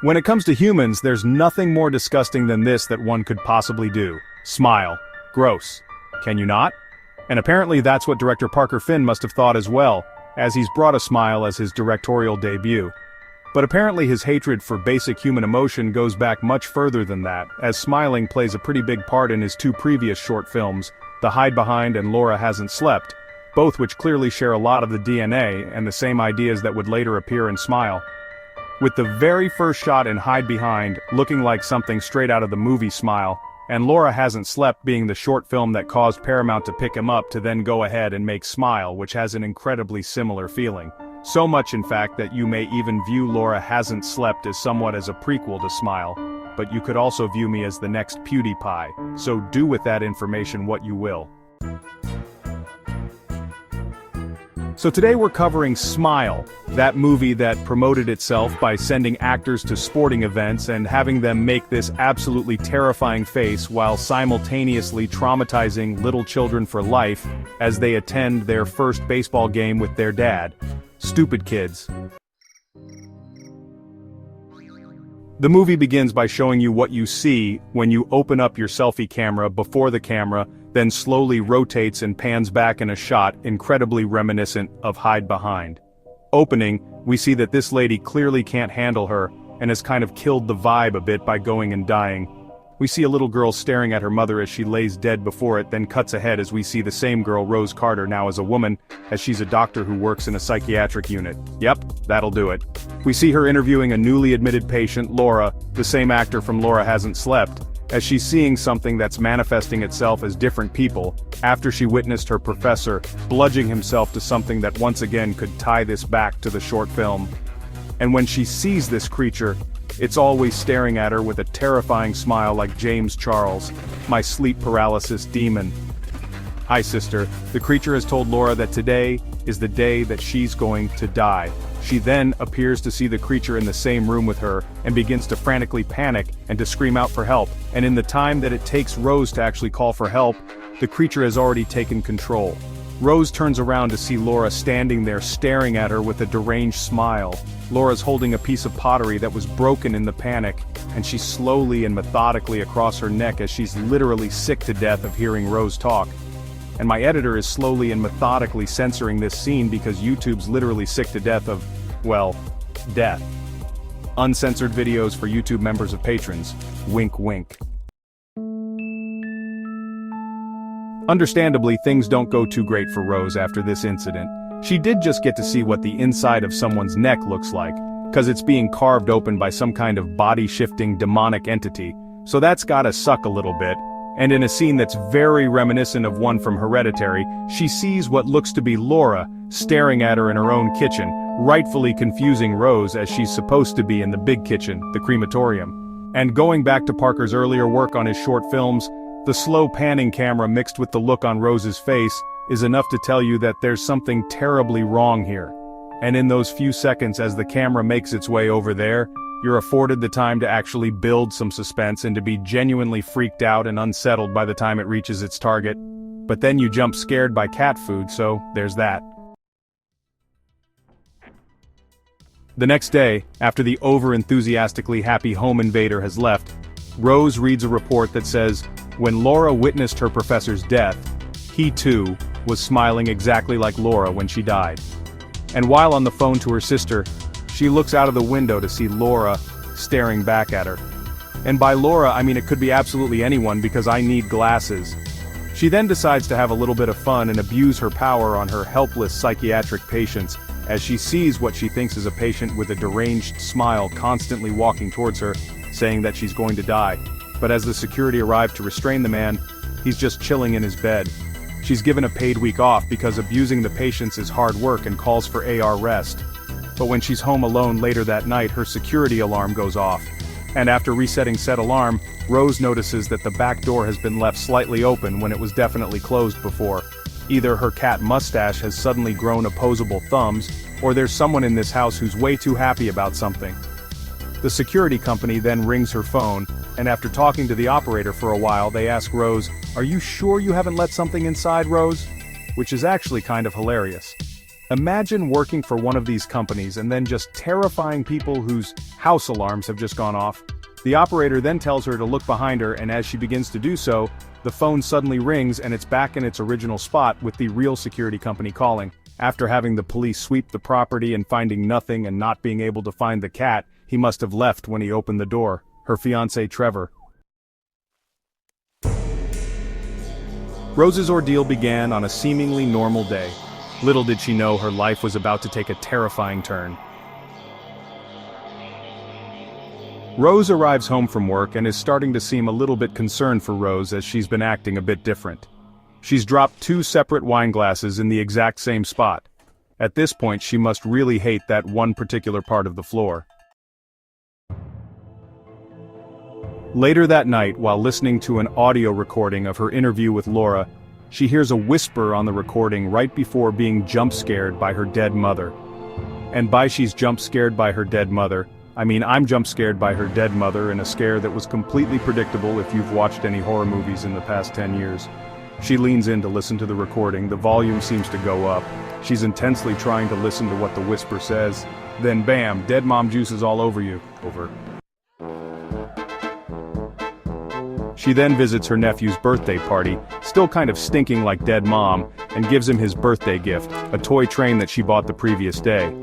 When it comes to humans, there's nothing more disgusting than this that one could possibly do. Smile. Gross. Can you not? And apparently that's what director Parker Finn must have thought as well, as he's brought a smile as his directorial debut. But apparently his hatred for basic human emotion goes back much further than that, as smiling plays a pretty big part in his two previous short films, The Hide Behind and Laura Hasn't Slept, both which clearly share a lot of the DNA and the same ideas that would later appear in Smile. With the very first shot in Hide Behind looking like something straight out of the movie Smile, and Laura Hasn't Slept being the short film that caused Paramount to pick him up to then go ahead and make Smile, which has an incredibly similar feeling. So much in fact that you may even view Laura Hasn't Slept as somewhat as a prequel to Smile, but you could also view me as the next PewDiePie, so do with that information what you will. So today we're covering Smile, that movie that promoted itself by sending actors to sporting events and having them make this absolutely terrifying face while simultaneously traumatizing little children for life as they attend their first baseball game with their dad. Stupid kids. The movie begins by showing you what you see when you open up your selfie camera before the camera then slowly rotates and pans back in a shot incredibly reminiscent of Hide Behind. Opening, we see that this lady clearly can't handle her and has kind of killed the vibe a bit by going and dying. We see a little girl staring at her mother as she lays dead before it, then cuts ahead as we see the same girl, Rose Carter, now as a woman, as she's a doctor who works in a psychiatric unit. Yep, that'll do it. We see her interviewing a newly admitted patient, Laura, the same actor from Laura Hasn't Slept, as she's seeing something that's manifesting itself as different people, after she witnessed her professor bludgeoning himself to something that once again could tie this back to the short film. And when she sees this creature, it's always staring at her with a terrifying smile like James Charles, my sleep paralysis demon. Hi sister, the creature has told Laura that today is the day that she's going to die. She then appears to see the creature in the same room with her, and begins to frantically panic and to scream out for help, and in the time that it takes Rose to actually call for help, the creature has already taken control. Rose turns around to see Laura standing there staring at her with a deranged smile. Laura's holding a piece of pottery that was broken in the panic, and she's slowly and methodically across her neck as she's literally sick to death of hearing Rose talk. And my editor is slowly and methodically censoring this scene because YouTube's literally sick to death of, well, death. Uncensored videos for YouTube members of patrons. Wink wink. Understandably, things don't go too great for Rose after this incident. She did just get to see what the inside of someone's neck looks like, cause it's being carved open by some kind of body-shifting demonic entity, so that's gotta suck a little bit. And in a scene that's very reminiscent of one from Hereditary, she sees what looks to be Laura staring at her in her own kitchen, rightfully confusing Rose as she's supposed to be in the big kitchen, the crematorium. And going back to Parker's earlier work on his short films, the slow panning camera mixed with the look on Rose's face is enough to tell you that there's something terribly wrong here. And in those few seconds as the camera makes its way over there, you're afforded the time to actually build some suspense and to be genuinely freaked out and unsettled by the time it reaches its target. But then you jump scared by cat food, so there's that. The next day, after the over-enthusiastically happy home invader has left, Rose reads a report that says, when Laura witnessed her professor's death, he too was smiling exactly like Laura when she died. And while on the phone to her sister, she looks out of the window to see Laura staring back at her. And by Laura I mean it could be absolutely anyone because I need glasses. She then decides to have a little bit of fun and abuse her power on her helpless psychiatric patients, as she sees what she thinks is a patient with a deranged smile constantly walking towards her, saying that she's going to die. But as the security arrive to restrain the man, he's just chilling in his bed. She's given a paid week off because abusing the patients is hard work and calls for AR rest. But when she's home alone later that night, her security alarm goes off. And after resetting said alarm, Rose notices that the back door has been left slightly open when it was definitely closed before. Either her cat mustache has suddenly grown opposable thumbs, or there's someone in this house who's way too happy about something. The security company then rings her phone, and after talking to the operator for a while they ask Rose, "Are you sure you haven't let something inside, Rose?" Which is actually kind of hilarious. Imagine working for one of these companies and then just terrifying people whose house alarms have just gone off. The operator then tells her to look behind her, and as she begins to do so, the phone suddenly rings and it's back in its original spot with the real security company calling. After having the police sweep the property and finding nothing and not being able to find the cat, he must have left when he opened the door. Her fiancé Trevor. Rose's ordeal began on a seemingly normal day. Little did she know her life was about to take a terrifying turn. Rose arrives home from work and is starting to seem a little bit concerned for Rose as she's been acting a bit different. She's dropped 2 separate wine glasses in the exact same spot. At this point she must really hate that one particular part of the floor. Later that night, while listening to an audio recording of her interview with Laura, she hears a whisper on the recording right before being jump-scared by her dead mother. And by she's jump-scared by her dead mother, I mean I'm jump-scared by her dead mother in a scare that was completely predictable if you've watched any horror movies in the past 10 years. She leans in to listen to the recording, the volume seems to go up. She's intensely trying to listen to what the whisper says. Then bam, dead mom juices all over you. Over. She then visits her nephew's birthday party, still kind of stinking like dead mom, and gives him his birthday gift, a toy train that she bought the previous day.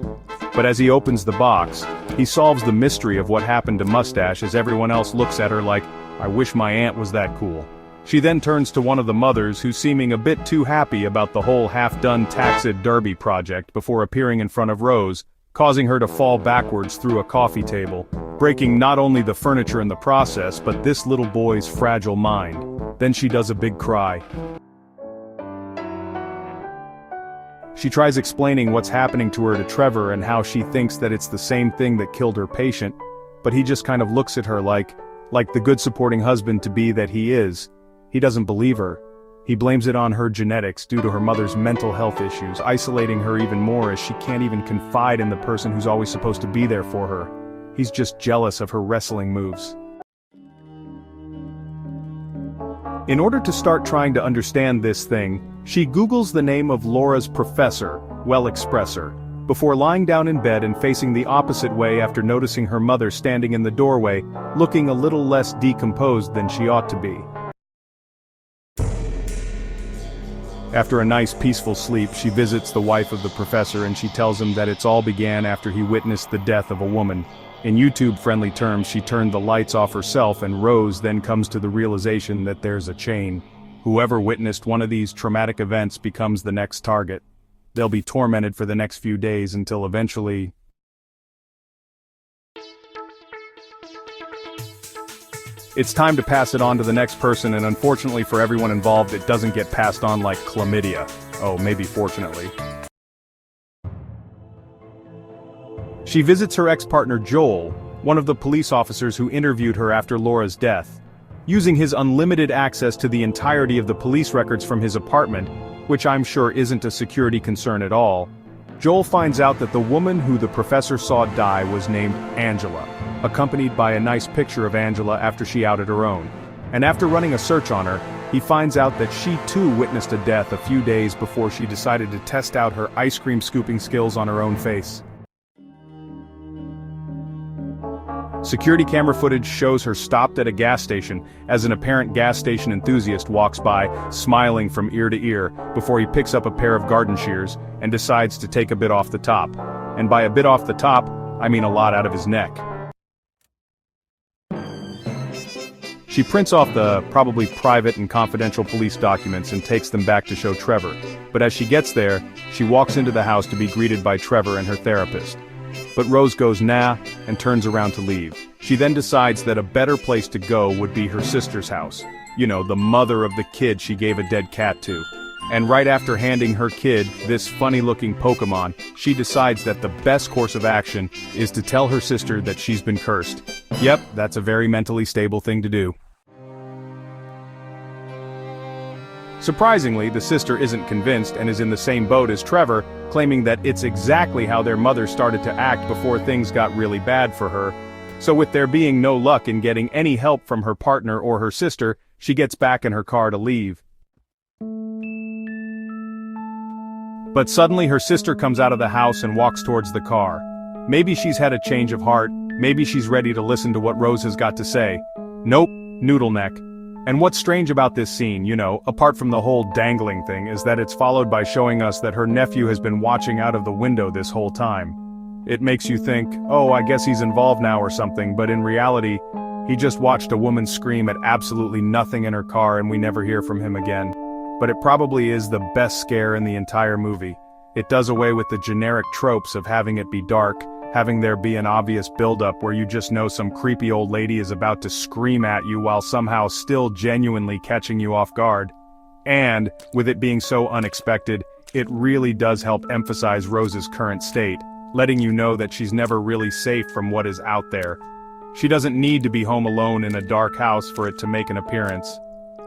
But as he opens the box, he solves the mystery of what happened to Mustache as everyone else looks at her like, I wish my aunt was that cool. She then turns to one of the mothers who's seeming a bit too happy about the whole half-done taxid derby project before appearing in front of Rose, causing her to fall backwards through a coffee table, breaking not only the furniture in the process but this little boy's fragile mind. Then she does a big cry. She tries explaining what's happening to her to Trevor and how she thinks that it's the same thing that killed her patient, but he just kind of looks at her like the good supporting husband-to-be that he is. He doesn't believe her. He blames it on her genetics due to her mother's mental health issues, isolating her even more as she can't even confide in the person who's always supposed to be there for her. He's just jealous of her wrestling moves. In order to start trying to understand this thing, she Googles the name of Laura's professor, Expresser, before lying down in bed and facing the opposite way after noticing her mother standing in the doorway, looking a little less decomposed than she ought to be. After a nice peaceful sleep, she visits the wife of the professor and she tells him that it's all began after he witnessed the death of a woman. In YouTube-friendly terms, she turned the lights off herself, and Rose then comes to the realization that there's a chain. Whoever witnessed one of these traumatic events becomes the next target. They'll be tormented for the next few days until eventually... it's time to pass it on to the next person, and unfortunately for everyone involved, it doesn't get passed on like chlamydia. Oh, maybe fortunately. She visits her ex-partner Joel, one of the police officers who interviewed her after Laura's death. Using his unlimited access to the entirety of the police records from his apartment, which I'm sure isn't a security concern at all, Joel finds out that the woman who the professor saw die was named Angela, accompanied by a nice picture of Angela after she outed her own. And after running a search on her, he finds out that she too witnessed a death a few days before she decided to test out her ice cream scooping skills on her own face. Security camera footage shows her stopped at a gas station as an apparent gas station enthusiast walks by, smiling from ear to ear, before he picks up a pair of garden shears and decides to take a bit off the top. And by a bit off the top, I mean a lot out of his neck. She prints off the probably private and confidential police documents and takes them back to show Trevor. But as she gets there, she walks into the house to be greeted by Trevor and her therapist. But Rose goes nah and turns around to leave. She then decides that a better place to go would be her sister's house. You know, the mother of the kid she gave a dead cat to. And right after handing her kid this funny-looking Pokemon, she decides that the best course of action is to tell her sister that she's been cursed. Yep, that's a very mentally stable thing to do. Surprisingly, the sister isn't convinced and is in the same boat as Trevor, claiming that it's exactly how their mother started to act before things got really bad for her. So with there being no luck in getting any help from her partner or her sister, she gets back in her car to leave. But suddenly her sister comes out of the house and walks towards the car. Maybe she's had a change of heart, maybe she's ready to listen to what Rose has got to say. Nope, noodle neck. And what's strange about this scene, apart from the whole dangling thing, is that it's followed by showing us that her nephew has been watching out of the window this whole time. It makes you think, oh, I guess he's involved now or something, but in reality, he just watched a woman scream at absolutely nothing in her car and we never hear from him again. But it probably is the best scare in the entire movie. It does away with the generic tropes of having it be dark, having there be an obvious buildup where you just know some creepy old lady is about to scream at you while somehow still genuinely catching you off guard. And, with it being so unexpected, it really does help emphasize Rose's current state, letting you know that she's never really safe from what is out there. She doesn't need to be home alone in a dark house for it to make an appearance.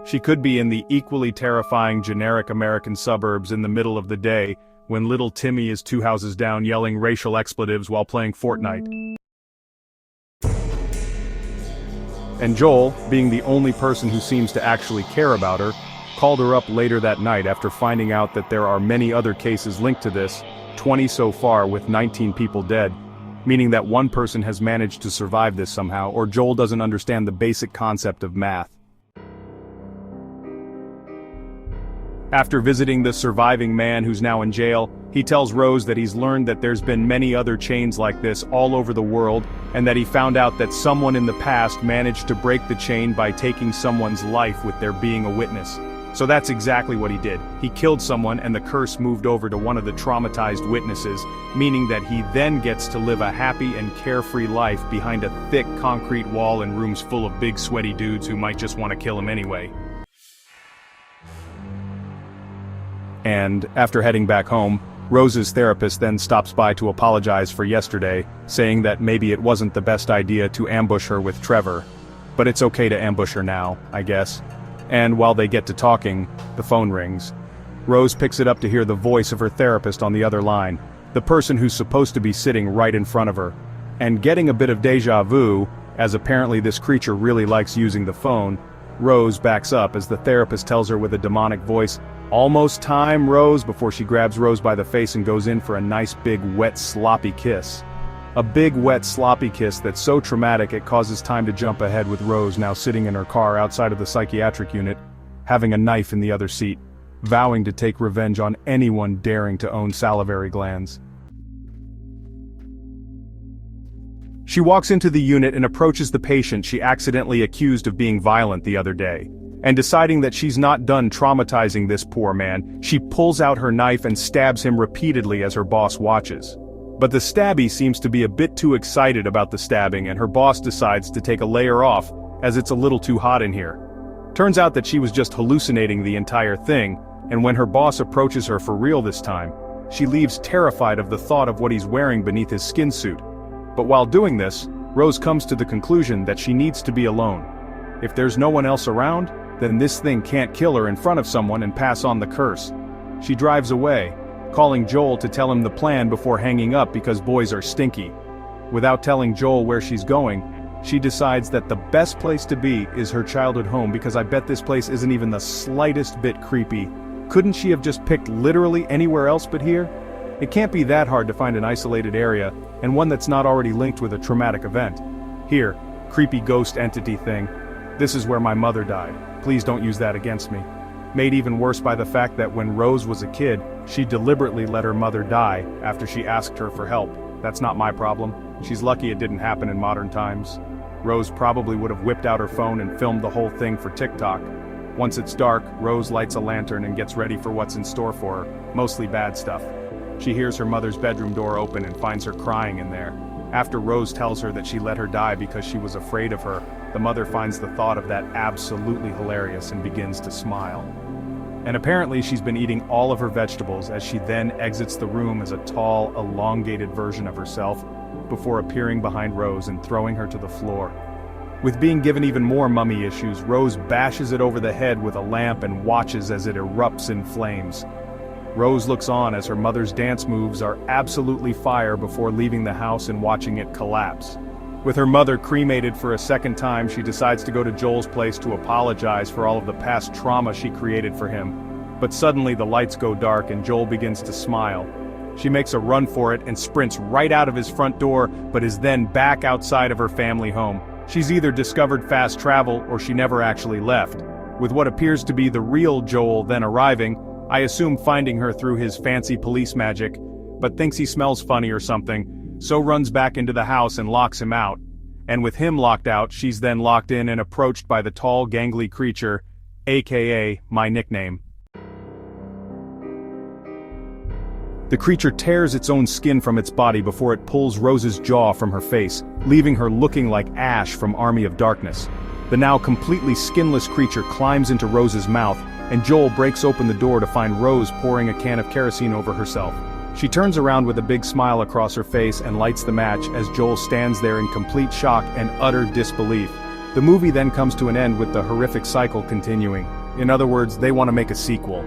She could be in the equally terrifying generic American suburbs in the middle of the day, when little Timmy is 2 houses down yelling racial expletives while playing Fortnite. And Joel, being the only person who seems to actually care about her, called her up later that night after finding out that there are many other cases linked to this, 20 so far with 19 people dead, meaning that one person has managed to survive this somehow, or Joel doesn't understand the basic concept of math. After visiting the surviving man who's now in jail, he tells Rose that he's learned that there's been many other chains like this all over the world, and that he found out that someone in the past managed to break the chain by taking someone's life with their being a witness. So that's exactly what he did. He killed someone and the curse moved over to one of the traumatized witnesses, meaning that he then gets to live a happy and carefree life behind a thick concrete wall in rooms full of big sweaty dudes who might just want to kill him anyway. And, after heading back home, Rose's therapist then stops by to apologize for yesterday, saying that maybe it wasn't the best idea to ambush her with Trevor. But it's okay to ambush her now, I guess. And while they get to talking, the phone rings. Rose picks it up to hear the voice of her therapist on the other line, the person who's supposed to be sitting right in front of her. And getting a bit of deja vu, as apparently this creature really likes using the phone, Rose backs up as the therapist tells her with a demonic voice, "Almost time, Rose," before she grabs Rose by the face and goes in for a nice big wet sloppy kiss. A big wet sloppy kiss that's so traumatic it causes time to jump ahead with Rose now sitting in her car outside of the psychiatric unit, having a knife in the other seat, vowing to take revenge on anyone daring to own salivary glands. She walks into the unit and approaches the patient she accidentally accused of being violent the other day. And deciding that she's not done traumatizing this poor man, she pulls out her knife and stabs him repeatedly as her boss watches. But the stabby seems to be a bit too excited about the stabbing and her boss decides to take a layer off, as it's a little too hot in here. Turns out that she was just hallucinating the entire thing, and when her boss approaches her for real this time, she leaves terrified of the thought of what he's wearing beneath his skin suit. But while doing this, Rose comes to the conclusion that she needs to be alone. If there's no one else around, then this thing can't kill her in front of someone and pass on the curse. She drives away, calling Joel to tell him the plan before hanging up because boys are stinky. Without telling Joel where she's going, she decides that the best place to be is her childhood home because I bet this place isn't even the slightest bit creepy. Couldn't she have just picked literally anywhere else but here? It can't be that hard to find an isolated area, and one that's not already linked with a traumatic event. Here, creepy ghost entity thing. This is where my mother died. Please don't use that against me. Made even worse by the fact that when Rose was a kid, she deliberately let her mother die after she asked her for help. That's not my problem. She's lucky it didn't happen in modern times. Rose probably would have whipped out her phone and filmed the whole thing for TikTok. Once it's dark, Rose lights a lantern and gets ready for what's in store for her, mostly bad stuff. She hears her mother's bedroom door open and finds her crying in there. After Rose tells her that she let her die because she was afraid of her, the mother finds the thought of that absolutely hilarious and begins to smile. And apparently she's been eating all of her vegetables as she then exits the room as a tall, elongated version of herself, before appearing behind Rose and throwing her to the floor. With being given even more mummy issues, Rose bashes it over the head with a lamp and watches as it erupts in flames. Rose looks on as her mother's dance moves are absolutely fire before leaving the house and watching it collapse. With her mother cremated for a second time, she decides to go to Joel's place to apologize for all of the past trauma she created for him. But suddenly the lights go dark and Joel begins to smile. She makes a run for it and sprints right out of his front door, but is then back outside of her family home. She's either discovered fast travel or she never actually left. With what appears to be the real Joel then arriving, I assume finding her through his fancy police magic, but thinks he smells funny or something, so runs back into the house and locks him out. And with him locked out, she's then locked in and approached by the tall, gangly creature, aka my nickname. The creature tears its own skin from its body before it pulls Rose's jaw from her face, leaving her looking like Ash from Army of Darkness. The now completely skinless creature climbs into Rose's mouth, and Joel breaks open the door to find Rose pouring a can of kerosene over herself. She turns around with a big smile across her face and lights the match as Joel stands there in complete shock and utter disbelief. The movie then comes to an end with the horrific cycle continuing. In other words, they want to make a sequel.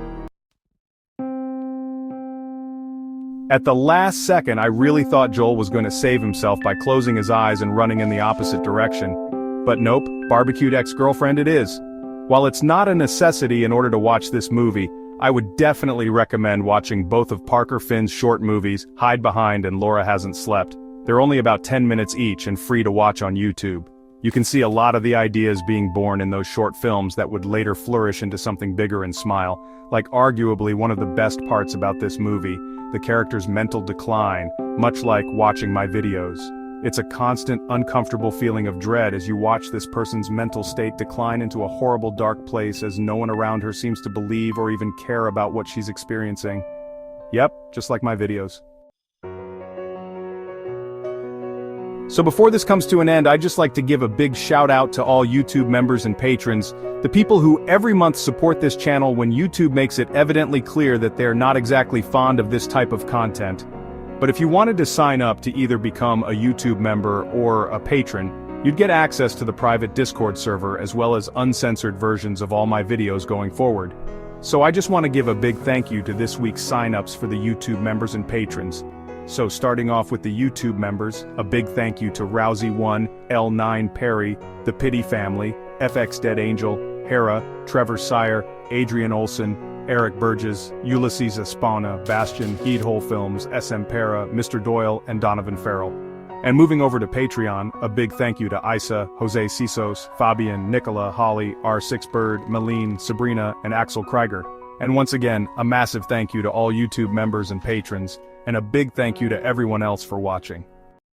At the last second, I really thought Joel was going to save himself by closing his eyes and running in the opposite direction. But nope, barbecued ex-girlfriend it is. While it's not a necessity in order to watch this movie, I would definitely recommend watching both of Parker Finn's short movies, Hide Behind and Laura Hasn't Slept. They're only about 10 minutes each and free to watch on YouTube. You can see a lot of the ideas being born in those short films that would later flourish into something bigger and Smile, like arguably one of the best parts about this movie, the character's mental decline, much like watching my videos. It's a constant, uncomfortable feeling of dread as you watch this person's mental state decline into a horrible dark place as no one around her seems to believe or even care about what she's experiencing. Yep, just like my videos. So before this comes to an end, I'd just like to give a big shout out to all YouTube members and patrons, the people who every month support this channel when YouTube makes it evidently clear that they're not exactly fond of this type of content. But if you wanted to sign up to either become a YouTube member or a patron, you'd get access to the private Discord server as well as uncensored versions of all my videos going forward. So I just want to give a big thank you to this week's sign-ups for the YouTube members and patrons. So starting off with the YouTube members, a big thank you to Rousey1, L9 Perry, The Pity Family, FX Dead Angel, Hera, Trevor Sire, Adrian Olson, Eric Burgess, Ulysses Espana, Bastion, Heedhole Films, SM Para, Mr. Doyle, and Donovan Farrell. And moving over to Patreon, a big thank you to Isa, Jose Cisos, Fabian, Nicola, Holly, R6Bird, Malene, Sabrina, and Axel Krieger. And once again, a massive thank you to all YouTube members and patrons, and a big thank you to everyone else for watching.